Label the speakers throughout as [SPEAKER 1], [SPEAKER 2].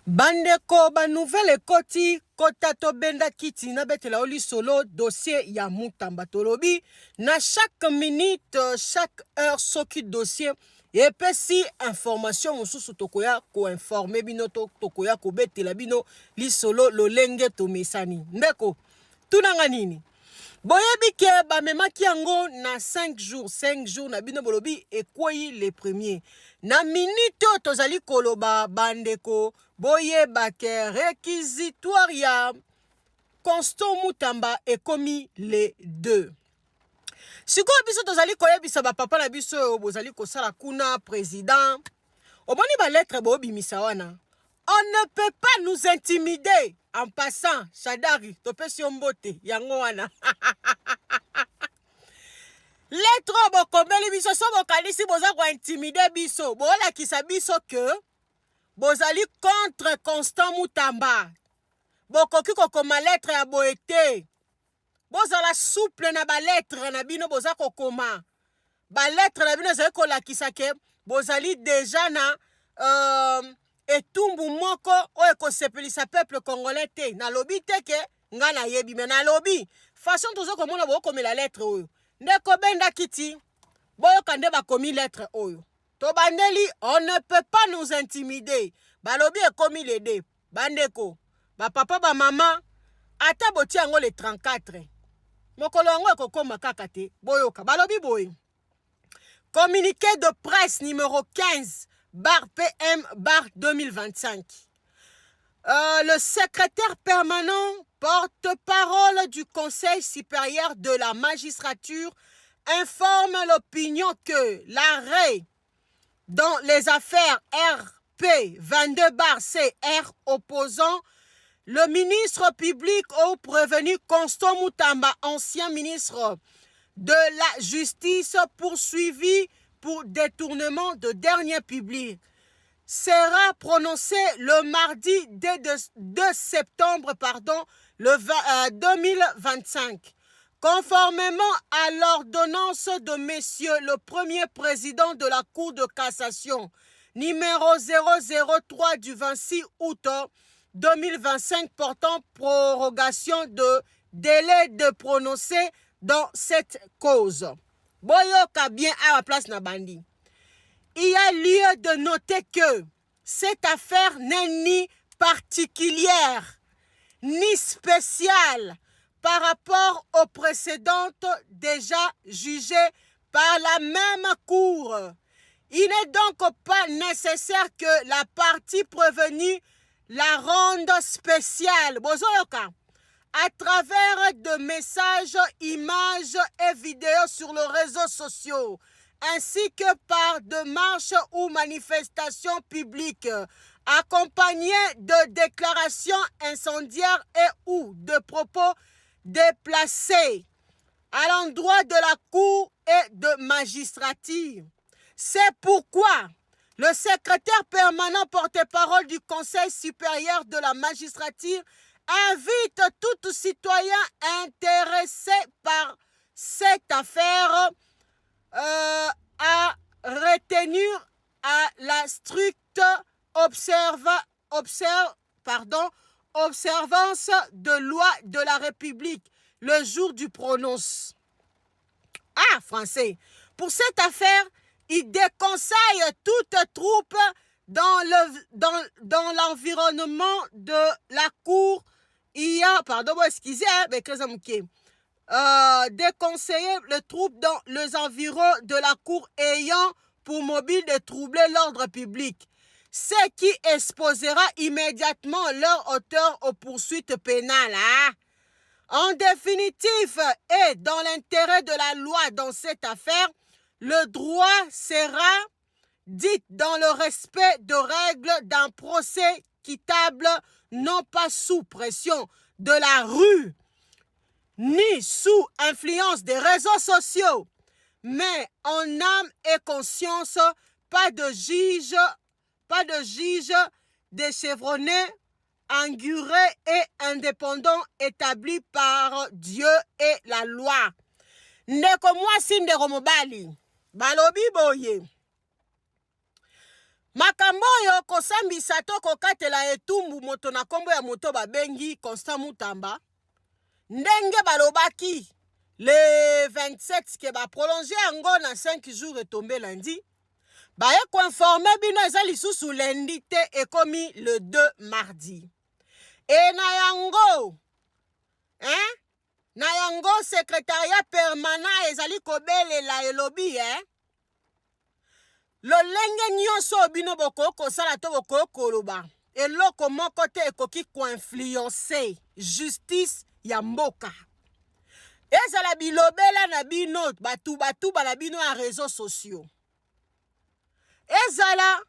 [SPEAKER 1] Bandeko ba nouvelle ekoti kota to benda kiti na betela oli solo dossier ya Mutamba tolobi na chaque minute chaque heure soki dossier epesi information mususu tokoya ko informer bino tokoya ko betela bino li solo lolenge to mesani ndeko tunanga nini boyebi ke bamemaki yango na 5 jours na bino bolobi ekwei le premier na minute tozali koloba bandeko boyeba ke réquisitoire ya Constant Mutamba ekomi le 2 sikoyo biso tozali koyebisa bapapa na biso oyo bozali kosala kuna président omoni balettre boyebimisa wana on ne peut pas nous intimider en passant Shadari topesi yo mbote yango wana lettre bokomeli biso so bokanisi boza ko intimider biso bolakisa biso que bozali contre Constant Mutamba bokoki kokoma lettre ya boete bozala souple na balettre na bino boza kokoma balettre na bino ezali kolakisa ke bozali deja na etumbu moko oyo ekosepelisa peuple congolais te nalobi te ke nga nayebi me nalobi façon toza komona bokomela lettre oyo ndeko benda kiti boyoka nde bakomi lettre oyo tobandeli on ne peut pas nous intimider balobi ekomi le 2 bandeko bapapa bamama ata boti yango le 34 mokolo yango ekokoma kaka te boyoka balobi boye communiqué de presse numéro 15 /PM 2025 le secrétaire permanent porte-parole du Conseil supérieur de la magistrature informe l'opinion que l'arrêt dans les affaires RP 22/CR opposant le ministre public au prévenu Constant Mutamba, ancien ministre de la Justice poursuivi pour détournement de deniers publics, sera prononcé le mardi 2 septembre 2025. Conformément à l'ordonnance de Monsieur le Premier Président de la Cour de cassation, numéro 003 du 26 août 2025 portant prorogation de délai de prononcer dans cette cause. Boyoka bien à la place Nabandi. Il y a lieu de noter que cette affaire n'est ni particulière ni spéciale par rapport aux précédentes déjà jugées par la même Cour. Il n'est donc pas nécessaire que la partie prévenue la rende spéciale. Bozoyoka. À travers de messages, images et vidéos sur les réseaux sociaux, ainsi que par de marches ou manifestations publiques, accompagnées de déclarations incendiaires et ou de propos déplacés à l'endroit de la Cour et de magistrature. C'est pourquoi le secrétaire permanent porte-parole du Conseil supérieur de la magistrature invite tout citoyen intéressé par cette affaire à retenir à la stricte observance de loi de la République le jour du prononce. Ah, français. Pour cette affaire, il déconseille toute troupe dans l'environnement de la Cour. Il y a, pardon, excusez, mais déconseiller les troupes dans les environs de la Cour ayant pour mobile de troubler l'ordre public, ce qui exposera immédiatement leur auteur aux poursuites pénales. Hein? En définitive, et dans l'intérêt de la loi dans cette affaire, le droit sera dit dans le respect de règles d'un procès équitable, non pas sous pression de la rue, ni sous influence des réseaux sociaux, mais en âme et conscience, pas de juge déchevronné, enguré et indépendant établi par Dieu et la loi. Ndeko mwasi ndeko mobali, balobi boye. makambo oyo kosambisa to kokatela etumbu moto na kombo ya moto babengi Constant Mutamba ndenge balobaki le 27 ke ba prolonger yango na 5 jours etombé lundi baye koinforme bino eza lisusu lundi te ekomi le 2 mardi e na yango secrétariat permanent ezali kobelela elobi lolenge nyonso bino bokokosala to bokokoloba eloko moko te ekoki koinfluencer justice ya mboka ezala bilobela na bino batuba na bino ya réseaux sociaux ezala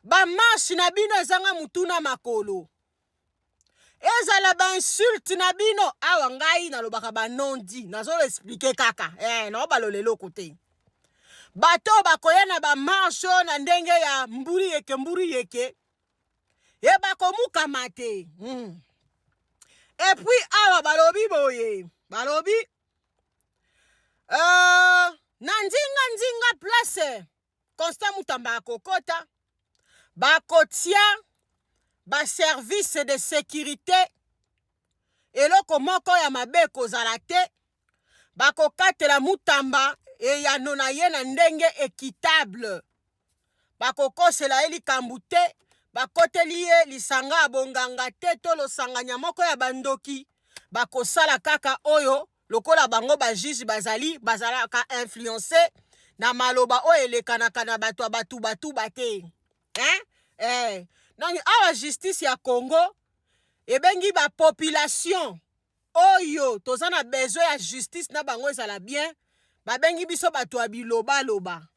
[SPEAKER 1] bamarche na bino ezanga mutuna makolo ezala bainsulte na bino awa ngai nalobaka banondi nazolo explique kaka nao balolelo kote bato bakoya na bamarche na ndenge ya mburi yeke ye bakomukama te et puis awa balobi boye balobi na ndinga place Constant Mutamba akokota bakotia baservice de sécurité eloko moko ya mabe kozala te bakokatela Mutamba eyano na ye na ndenge équitable bakokosela ye likambu te bakoteli ye lisanga ya bonganga te to losanganya moko ya bandoki bakosala kaka oyo lokola bango bajuge bazalaka influencé na maloba oyo elekanaka na bato ya batuba te donc awa justice ya Congo ebengi bapopulation oyo toza na besoin ya justice na bango ezala bien babengi biso bato ya bilobaloba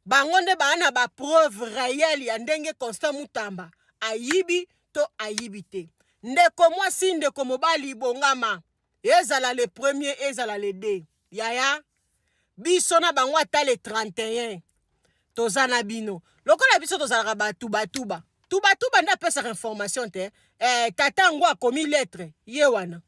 [SPEAKER 1] bango nde baa na bapreuve réelle ya ndenge Constant Mutamba ayibi to ayibi te ndeko mwasi ndeko mobali bongama ezala le premier ezala le deux yaya biso na bango ata le 31 toza na bino lokola biso tozalaka batuba nde apesaka information te tata yango akomi lettre ye wana